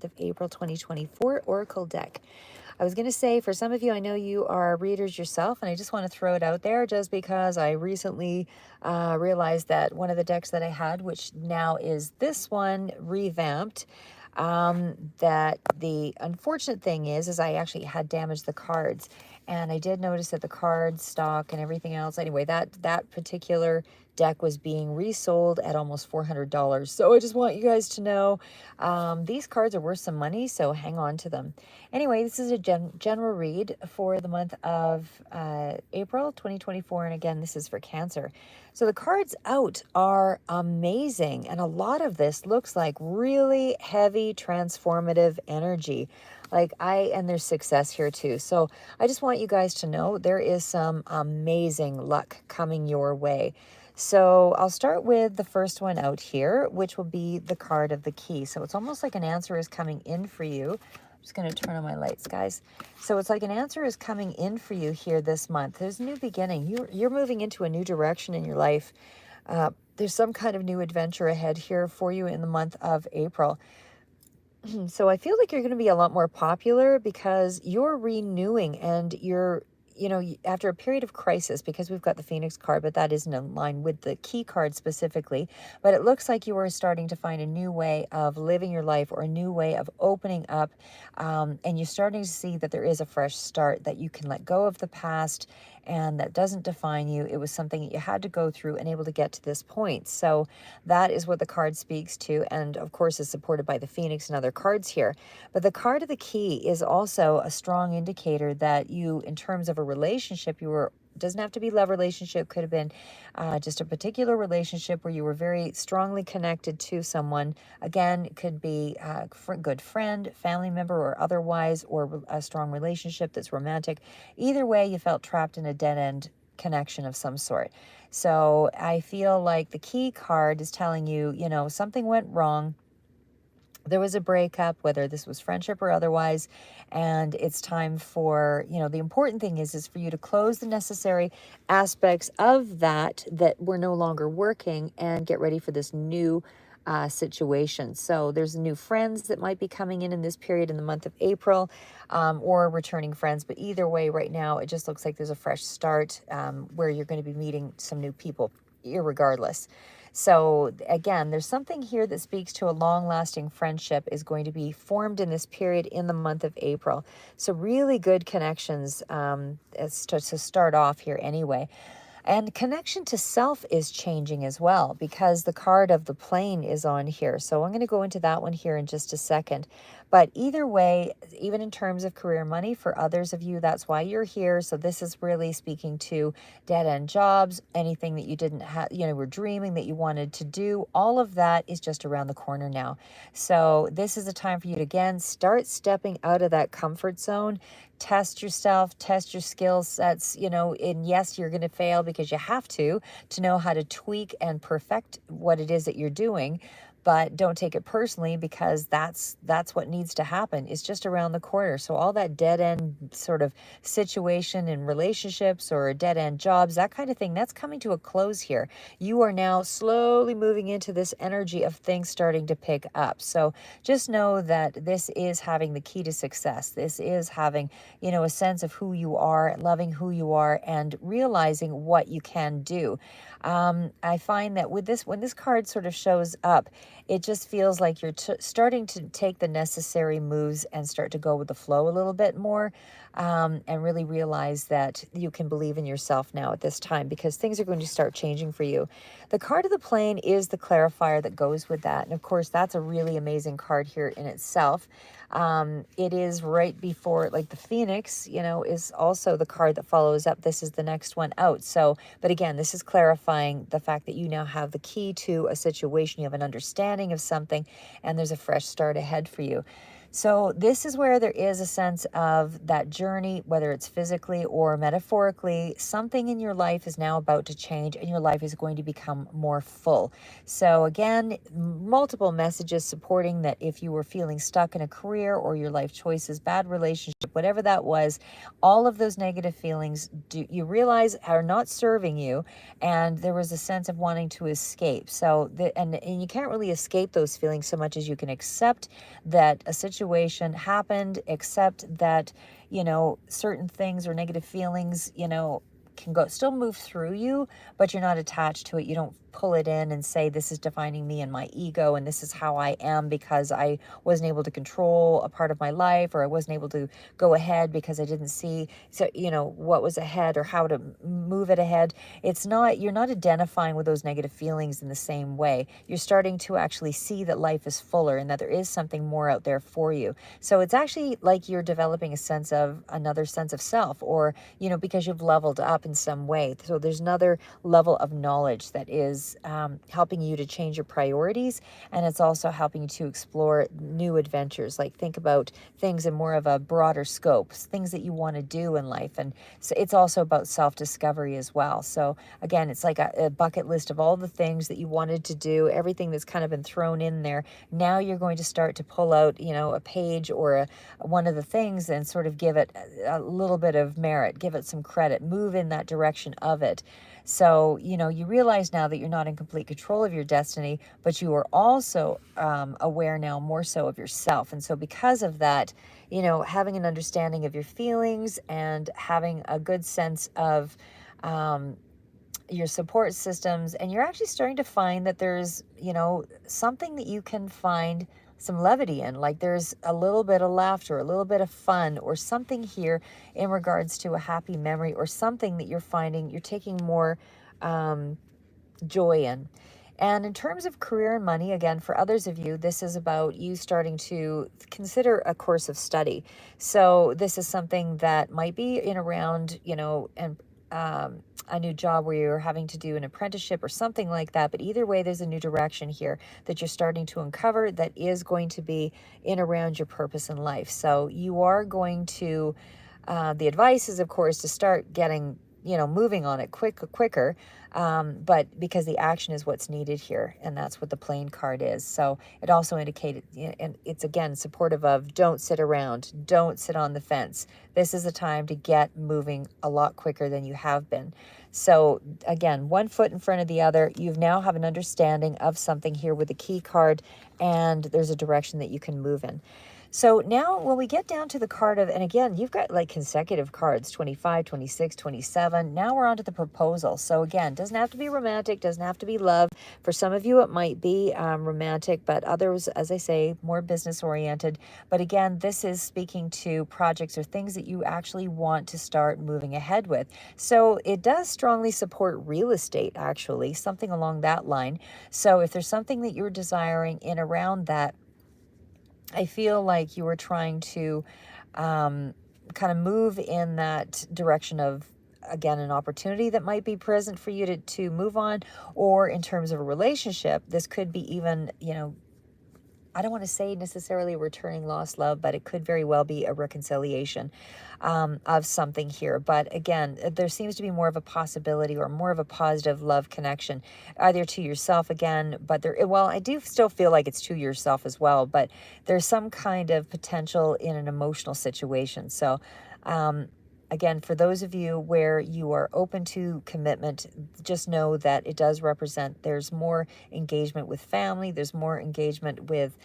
month of April 2024 Oracle deck. I was going to say, for some of you, I know you are readers yourself, and I just want to throw it out there just because I recently realized that one of the decks that I had, which now is this one revamped, that the unfortunate thing is I actually had damaged the cards, and I did notice that the card stock and everything else, anyway, that particular deck was being resold at almost $400. So I just want you guys to know these cards are worth some money, so hang on to them. Anyway, this is a general read for the month of April 2024, and again, this is for Cancer. So the cards out are amazing, and a lot of this looks like really heavy transformative energy. And there's success here too. So I just want you guys to know there is some amazing luck coming your way. So I'll start with the first one out here, which will be the card of the key. So it's almost like an answer is coming in for you. I'm just going to turn on my lights, guys. So it's like an answer is coming in for you here this month. There's a new beginning. You're moving into a new direction in your life. There's some kind of new adventure ahead here for you in the month of April. So I feel like you're going to be a lot more popular because you're renewing and after a period of crisis, because we've got the Phoenix card, but that isn't in line with the key card specifically, but it looks like you are starting to find a new way of living your life or a new way of opening up. And you're starting to see that there is a fresh start, that you can let go of the past and that doesn't define you. It was something that you had to go through and able to get to this point. So that is what the card speaks to. And of course, is supported by the Phoenix and other cards here. But the card of the key is also a strong indicator that you, in terms of a relationship, doesn't have to be love relationship, could have been just a particular relationship where you were very strongly connected to someone. Again, it could be a good friend, family member, or otherwise, or a strong relationship that's romantic. Either way, you felt trapped in a dead-end connection of some sort. So I feel like the key card is telling you, something went wrong. There was a breakup, whether this was friendship or otherwise, and it's time for, the important thing is for you to close the necessary aspects of that were no longer working and get ready for this new situation. So there's new friends that might be coming in this period in the month of April, or returning friends. But either way, right now, it just looks like there's a fresh start where you're going to be meeting some new people, irregardless. So again, there's something here that speaks to a long-lasting friendship is going to be formed in this period in the month of April. So really good connections to start off here anyway. And connection to self is changing as well because the card of the plane is on here. So I'm going to go into that one here in just a second. But either way, even in terms of career money, for others of you, that's why you're here. So this is really speaking to dead-end jobs, anything that you didn't have, were dreaming that you wanted to do. All of that is just around the corner now. So this is a time for you to, again, start stepping out of that comfort zone. Test yourself, test your skill sets, and yes, you're going to fail because you have to know how to tweak and perfect what it is that you're doing. But don't take it personally because that's what needs to happen. It's just around the corner. So all that dead end sort of situation in relationships or dead end jobs, that kind of thing, that's coming to a close here. You are now slowly moving into this energy of things starting to pick up. So just know that this is having the key to success. This is having, a sense of who you are, loving who you are, and realizing what you can do. I find that with this, when this card sort of shows up, it just feels like you're starting to take the necessary moves and start to go with the flow a little bit more, and really realize that you can believe in yourself now at this time because things are going to start changing for you. The card of the plane is the clarifier that goes with that. And of course, that's a really amazing card here in itself. It is right before, like the Phoenix, is also the card that follows up. This is the next one out. So, but again, this is clarifying the fact that you now have the key to a situation. You have an understanding of something, and there's a fresh start ahead for you. So this is where there is a sense of that journey, whether it's physically or metaphorically, something in your life is now about to change and your life is going to become more full. So again, multiple messages supporting that if you were feeling stuck in a career or your life choices, bad relationship, whatever that was, all of those negative feelings you realize are not serving you, and there was a sense of wanting to escape. So and you can't really escape those feelings so much as you can accept that a situation happened, accept that, certain things or negative feelings, can go still move through you, but you're not attached to it. You don't pull it in and say, this is defining me and my ego, and this is how I am because I wasn't able to control a part of my life, or I wasn't able to go ahead because I didn't see, so, what was ahead or how to move it ahead. You're not identifying with those negative feelings in the same way. You're starting to actually see that life is fuller and that there is something more out there for you. So it's actually like you're developing another sense of self, or, because you've leveled up in some way. So there's another level of knowledge that is helping you to change your priorities, and it's also helping you to explore new adventures. Like, think about things in more of a broader scope, things that you want to do in life. And so it's also about self-discovery as well. So again, it's like a bucket list of all the things that you wanted to do, everything that's kind of been thrown in there. Now you're going to start to pull out, a page or one of the things and sort of give it a little bit of merit, give it some credit, move in that direction of it. So, you realize now that you're not in complete control of your destiny, but you are also aware now more so of yourself. And so because of that, having an understanding of your feelings and having a good sense of your support systems, and you're actually starting to find that there's, something that you can find some levity in, like there's a little bit of laughter, a little bit of fun, or something here in regards to a happy memory, or something that you're finding you're taking more joy in. And in terms of career and money, again, for others of you, this is about you starting to consider a course of study. So this is something that might be in around, and a new job where you're having to do an apprenticeship or something like that. But either way, there's a new direction here that you're starting to uncover that is going to be in around your purpose in life. So you are going to, the advice is, of course, to start getting, moving on it quicker. But because the action is what's needed here, and that's what the plane card is. So it also indicated, and it's again supportive of, don't sit around, don't sit on the fence. This is a time to get moving a lot quicker than you have been. So again, one foot in front of the other. You now have an understanding of something here with the key card, and there's a direction that you can move in. So now when we get down to the card of, and again, you've got like consecutive cards, 25, 26, 27. Now we're on to the proposal. So again, doesn't have to be romantic, doesn't have to be love. For some of you, it might be romantic, but others, as I say, more business oriented. But again, this is speaking to projects or things that you actually want to start moving ahead with. So it does strongly support real estate, actually, something along that line. So if there's something that you're desiring in around that, I feel like you were trying to kind of move in that direction of, again, an opportunity that might be present for you to move on, or in terms of a relationship, this could be even, I don't want to say necessarily returning lost love, but it could very well be a reconciliation of something here. But again, there seems to be more of a possibility or more of a positive love connection, either to yourself again, but I do still feel like it's to yourself as well, but there's some kind of potential in an emotional situation. So, again, for those of you where you are open to commitment, just know that it does represent there's more engagement with family, there's more engagement with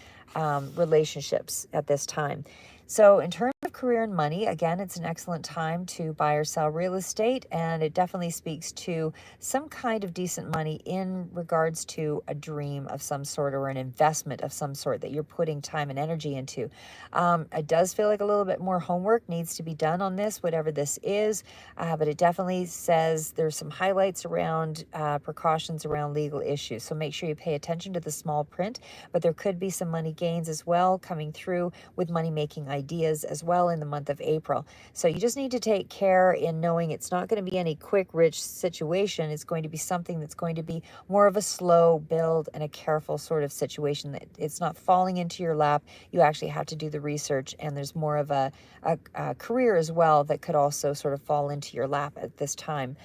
relationships at this time. So in terms of career and money, again, it's an excellent time to buy or sell real estate, and it definitely speaks to some kind of decent money in regards to a dream of some sort or an investment of some sort that you're putting time and energy into. It does feel like a little bit more homework needs to be done on this, whatever this is, but it definitely says there's some highlights around precautions around legal issues. So make sure you pay attention to the small print, but there could be some money gains as well coming through with money-making ideas as well in the month of April. So you just need to take care in knowing it's not going to be any quick, rich situation. It's going to be something that's going to be more of a slow build and a careful sort of situation, that it's not falling into your lap. You actually have to do the research, and there's more of a career as well that could also sort of fall into your lap at this time.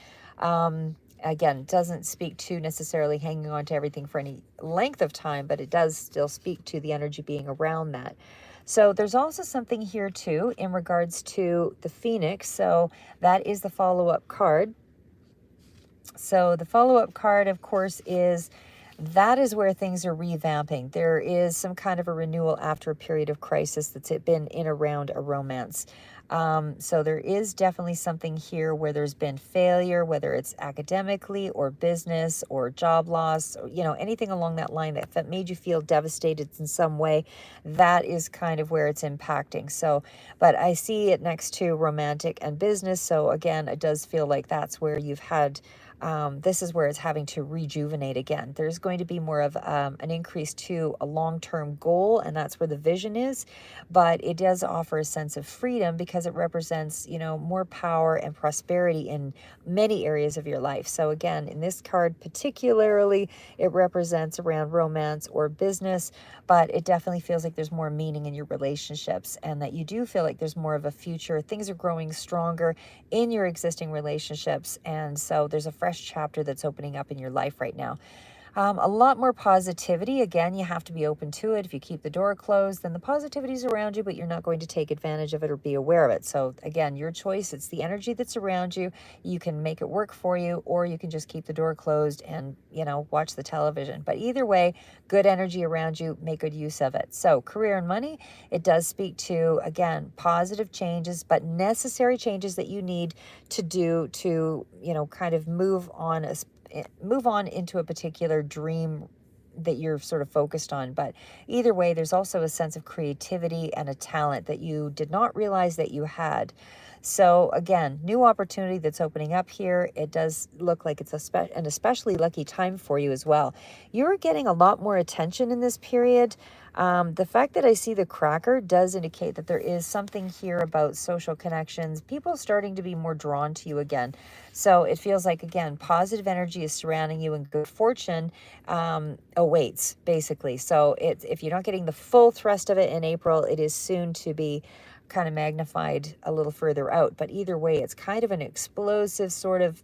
Again, doesn't speak to necessarily hanging on to everything for any length of time, but it does still speak to the energy being around that. So there's also something here too in regards to the Phoenix. So that is the follow-up card. So the follow-up card, of course, that is where things are revamping. There is some kind of a renewal after a period of crisis that's been in around a romance. So there is definitely something here where there's been failure, whether it's academically or business or job loss, or, anything along that line that made you feel devastated in some way. That is kind of where it's impacting. So, but I see it next to romantic and business. So again, it does feel like that's where you've had this is where it's having to rejuvenate again. There's going to be more of an increase to a long-term goal, and that's where the vision is. But it does offer a sense of freedom because it represents, more power and prosperity in many areas of your life. So again, in this card particularly, it represents around romance or business, but it definitely feels like there's more meaning in your relationships, and that you do feel like there's more of a future. Things are growing stronger in your existing relationships, and so there's a fresh chapter that's opening up in your life right now. A lot more positivity. Again, you have to be open to it. If you keep the door closed, then the positivity is around you, but you're not going to take advantage of it or be aware of it. So again, your choice. It's the energy that's around you. You can make it work for you, or you can just keep the door closed and, watch the television. But either way, good energy around you, make good use of it. So career and money, it does speak to, again, positive changes, but necessary changes that you need to do to, kind of move on into a particular dream that you're sort of focused on. But either way, there's also a sense of creativity and a talent that you did not realize that you had. So again, new opportunity that's opening up here. It does look like it's an especially lucky time for you as well. You're getting a lot more attention in this period. The fact that I see the cracker does indicate that there is something here about social connections, people starting to be more drawn to you again. So it feels like, again, positive energy is surrounding you and good fortune awaits, basically. So if you're not getting the full thrust of it in April, it is soon to be kind of magnified a little further out. But either way, it's kind of an explosive sort of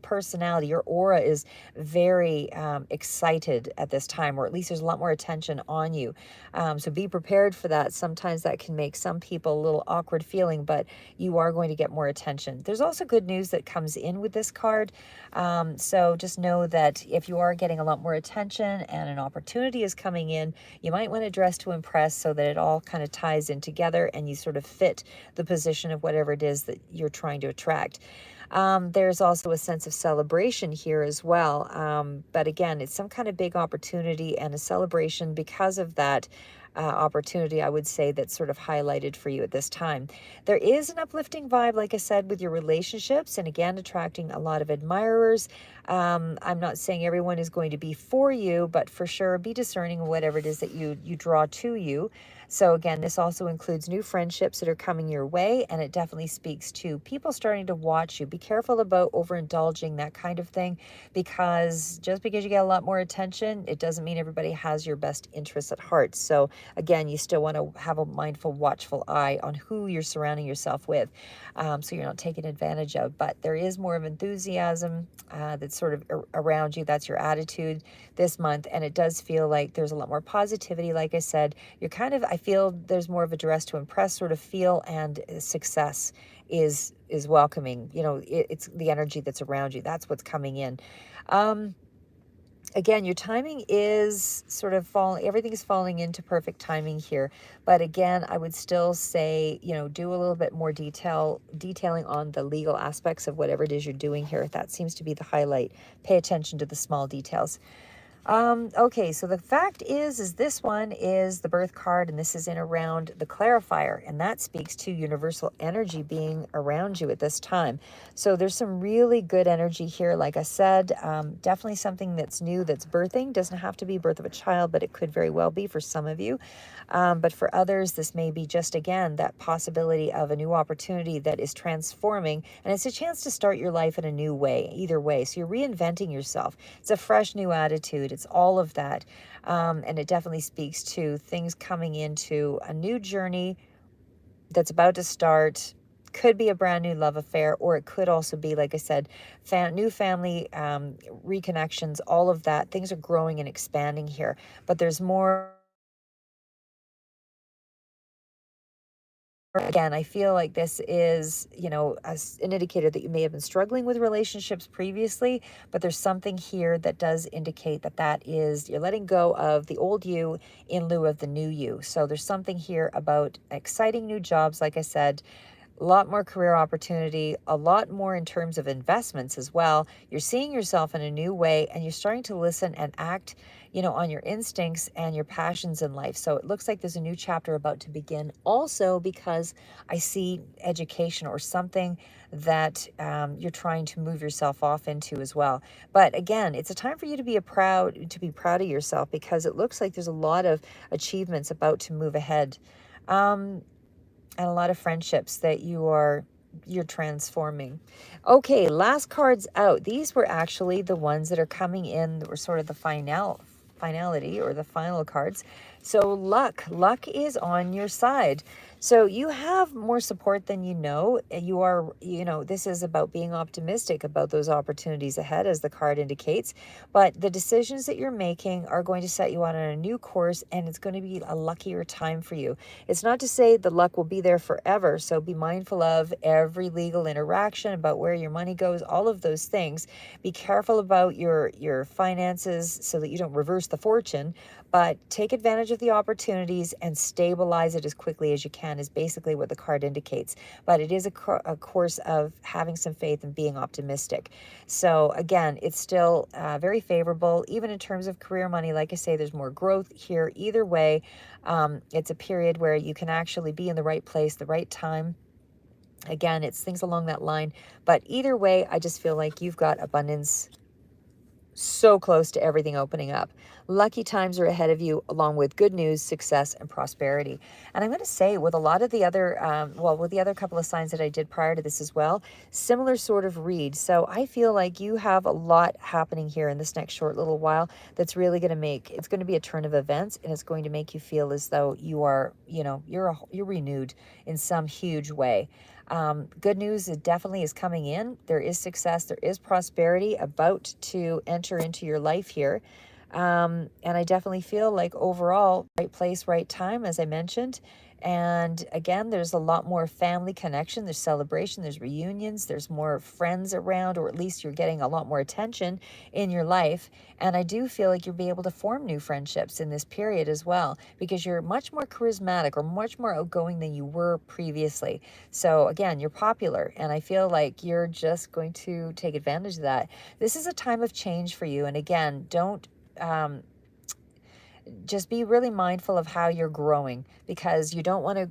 personality. Your aura is very excited at this time, or at least there's a lot more attention on you. So be prepared for that. Sometimes that can make some people a little awkward feeling, but you are going to get more attention. There's also good news that comes in with this card. So just know that if you are getting a lot more attention and an opportunity is coming in, you might want to dress to impress so that it all kind of ties in together and you sort of fit the position of whatever it is that you're trying to attract. There's also a sense of celebration here as well. But again, it's some kind of big opportunity and a celebration because of that opportunity, I would say, that's sort of highlighted for you at this time. There is an uplifting vibe, like I said, with your relationships, and again, attracting a lot of admirers. I'm not saying everyone is going to be for you, but for sure, be discerning of whatever it is that you draw to you. So again, this also includes new friendships that are coming your way, and it definitely speaks to people starting to watch you. Be careful about overindulging, that kind of thing, because just because you get a lot more attention, it doesn't mean everybody has your best interests at heart. So again, you still want to have a mindful, watchful eye on who you're surrounding yourself with, so you're not taken advantage of. But there is more of enthusiasm that's sort of around you. That's your attitude this month, and it does feel like there's a lot more positivity. Like I said, I feel there's more of a dress to impress sort of feel, and success is welcoming. It's the energy that's around you. That's what's coming in. Again, your timing is sort of everything's falling into perfect timing here. But again, I would still say, do a little bit more detailing on the legal aspects of whatever it is you're doing here. That seems to be the highlight. Pay attention to the small details. Okay, so the fact is this one is the birth card, and this is in around the clarifier, and that speaks to universal energy being around you at this time. So there's some really good energy here. Like I said, definitely something that's new, that's birthing. Doesn't have to be birth of a child, but it could very well be for some of you. But for others, this may be just, again, that possibility of a new opportunity that is transforming. And it's a chance to start your life in a new way, either way. So you're reinventing yourself. It's a fresh new attitude. It's all of that. And it definitely speaks to things coming into a new journey that's about to start. Could be a brand new love affair, or it could also be, like I said, new family reconnections, all of that. Things are growing and expanding here, but there's more. Again, I feel like this is, as an indicator that you may have been struggling with relationships previously, but there's something here that does indicate that is, you're letting go of the old you in lieu of the new you. So there's something here about exciting new jobs, like I said, a lot more career opportunity, a lot more in terms of investments as well. You're seeing yourself in a new way, and you're starting to listen and act, on your instincts and your passions in life. So it looks like there's a new chapter about to begin. Also, because I see education or something that you're trying to move yourself off into as well. But again, it's a time for you to be proud of yourself, because it looks like there's a lot of achievements about to move ahead. And a lot of friendships that you're transforming. Okay, last cards out. These were actually the ones that are coming in that were sort of the finality, or the final cards. So luck is on your side. So you have more support than you know. You are, this is about being optimistic about those opportunities ahead, as the card indicates. But the decisions that you're making are going to set you on a new course, and it's going to be a luckier time for you. It's not to say the luck will be there forever. So be mindful of every legal interaction, about where your money goes, all of those things. Be careful about your finances so that you don't reverse the fortune, but take advantage of the opportunities and stabilize it as quickly as you can, is basically what the card indicates. But it is a course of having some faith and being optimistic. So again, it's still very favorable, even in terms of career money. Like I say, there's more growth here. Either way, it's a period where you can actually be in the right place, the right time. Again, it's things along that line. But either way, I just feel like you've got abundance so close to everything opening up. Lucky times are ahead of you, along with good news, success, and prosperity. And I'm going to say, with a lot of the other, with the other couple of signs that I did prior to this as well, similar sort of read. So I feel like you have a lot happening here in this next short little while that's really going to it's going to be a turn of events, and it's going to make you feel as though you are, you're renewed in some huge way. Good news, it definitely is coming in. There is success, there is prosperity about to enter into your life here. And I definitely feel like overall, right place, right time, as I mentioned. And again, there's a lot more family connection. There's celebration, there's reunions, there's more friends around, or at least you're getting a lot more attention in your life. And I do feel like you'll be able to form new friendships in this period as well, because you're much more charismatic or much more outgoing than you were previously. So again, you're popular, and I feel like you're just going to take advantage of that. This is a time of change for you. And again, don't just be really mindful of how you're growing, because you don't want to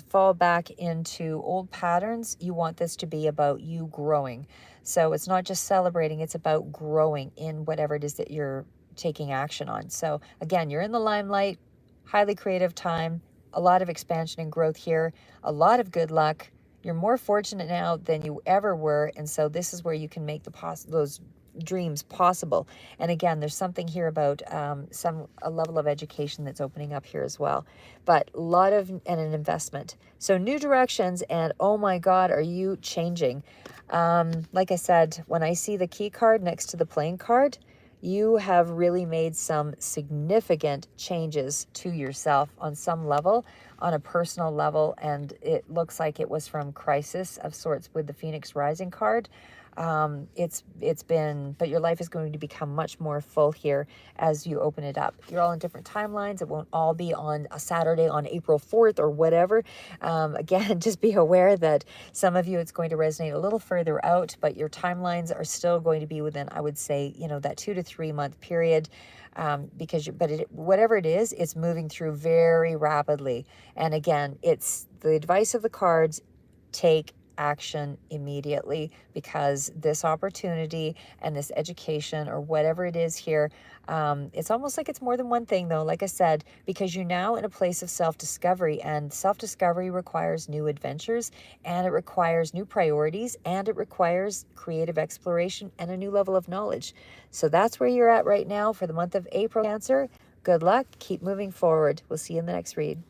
fall back into old patterns. You want this to be about you growing. So it's not just celebrating, it's about growing in whatever it is that you're taking action on. So again, you're in the limelight, highly creative time, a lot of expansion and growth here, a lot of good luck. You're more fortunate now than you ever were. And so this is where you can make those dreams possible. And again, there's something here about a level of education that's opening up here as well. But a lot of and an investment. So new directions, and oh my God, are you changing? Like I said, when I see the key card next to the playing card, you have really made some significant changes to yourself on some level, on a personal level, and it looks like it was from crisis of sorts with the Phoenix Rising card. It's been, but your life is going to become much more full here as you open it up. You're all in different timelines. It won't all be on a Saturday on April 4th or whatever. Again, just be aware that some of you, it's going to resonate a little further out, but your timelines are still going to be within, I would say, that 2 to 3 month period. Because whatever it is, it's moving through very rapidly. And again, it's the advice of the cards: take action immediately, because this opportunity and this education or whatever it is here, it's almost like it's more than one thing though, like I said, because you're now in a place of self-discovery, and self-discovery requires new adventures, and it requires new priorities, and it requires creative exploration and a new level of knowledge. So that's where you're at right now for the month of April, Cancer. Good luck. Keep moving forward. We'll see you in the next read.